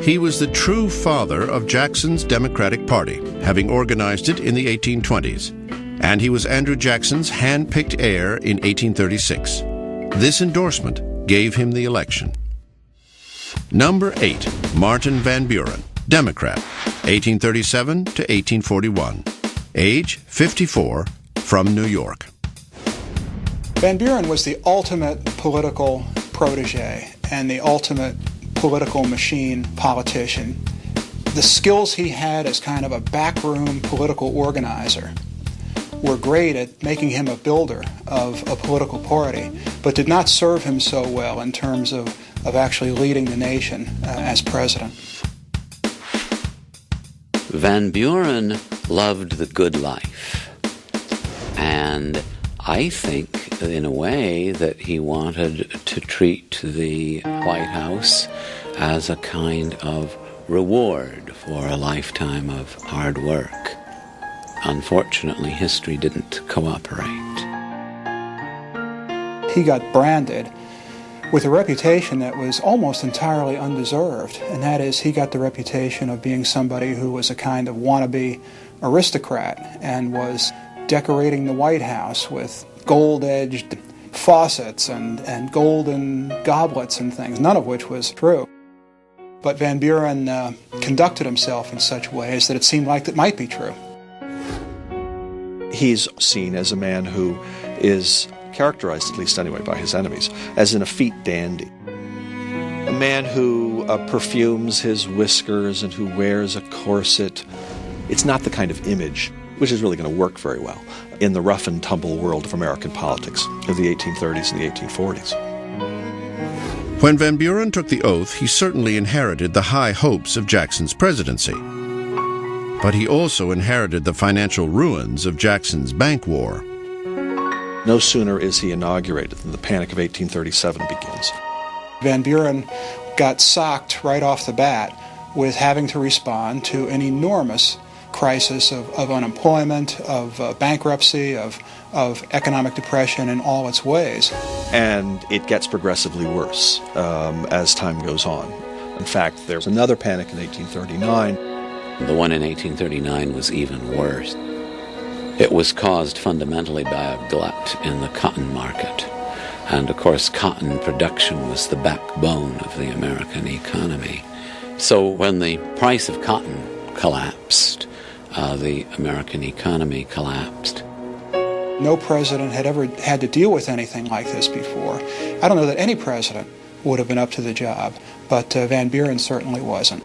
He was the true father of Jackson's Democratic Party, having organized it in the 1820s, and he was Andrew Jackson's hand-picked heir in 1836. This endorsement gave him the election. Number 8, Martin Van Buren, Democrat, 1837 to 1841. Age 54, from New York. Van Buren was the ultimate political protege and the ultimate political machine politician. The skills he had as kind of a backroom political organizer were great at making him a builder of a political party, but did not serve him so well in terms of actually leading the nation as president. Van Buren loved the good life, and I think, in a way, that he wanted to treat the White House as a kind of reward for a lifetime of hard work. Unfortunately, history didn't cooperate. He got branded with a reputation that was almost entirely undeserved, and that is, he got the reputation of being somebody who was a kind of wannabe aristocrat and was decorating the White House with gold-edged faucets and golden goblets and things, none of which was true. But Van Buren conducted himself in such ways that it seemed like that might be true. He's seen as a man who is characterized, at least anyway, by his enemies, as an effete dandy. A man who perfumes his whiskers and who wears a corset. It's not the kind of image which is really going to work very well in the rough and tumble world of American politics of the 1830s and the 1840s. When Van Buren took the oath, he certainly inherited the high hopes of Jackson's presidency. But he also inherited the financial ruins of Jackson's bank war. No sooner is he inaugurated than the Panic of 1837 begins. Van Buren got socked right off the bat with having to respond to an enormous crisis of unemployment, of bankruptcy, of economic depression in all its ways. And it gets progressively worse as time goes on. In fact, there's another panic in 1839. The one in 1839 was even worse. It was caused fundamentally by a glut in the cotton market. And of course, cotton production was the backbone of the American economy. So when the price of cotton collapsed, the American economy collapsed. No president had ever had to deal with anything like this before. I don't know that any president would have been up to the job, but Van Buren certainly wasn't.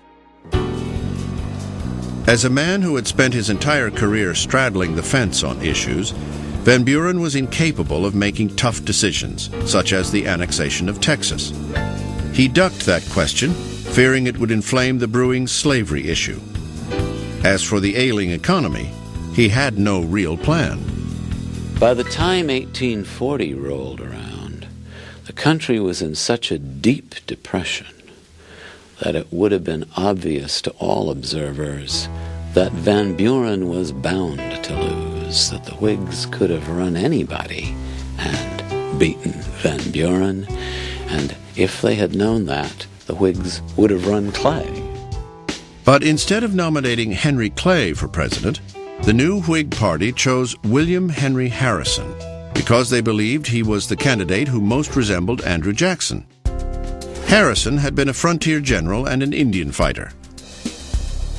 As a man who had spent his entire career straddling the fence on issues, Van Buren was incapable of making tough decisions, such as the annexation of Texas. He ducked that question, fearing it would inflame the brewing slavery issue. As for the ailing economy, he had no real plan. By the time 1840 rolled around, the country was in such a deep depression that it would have been obvious to all observers that Van Buren was bound to lose, that the Whigs could have run anybody and beaten Van Buren, and if they had known that, the Whigs would have run Clay. But instead of nominating Henry Clay for president, the new Whig Party chose William Henry Harrison because they believed he was the candidate who most resembled Andrew Jackson. Harrison had been a frontier general and an Indian fighter.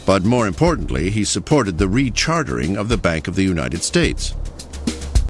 But more importantly, he supported the rechartering of the Bank of the United States.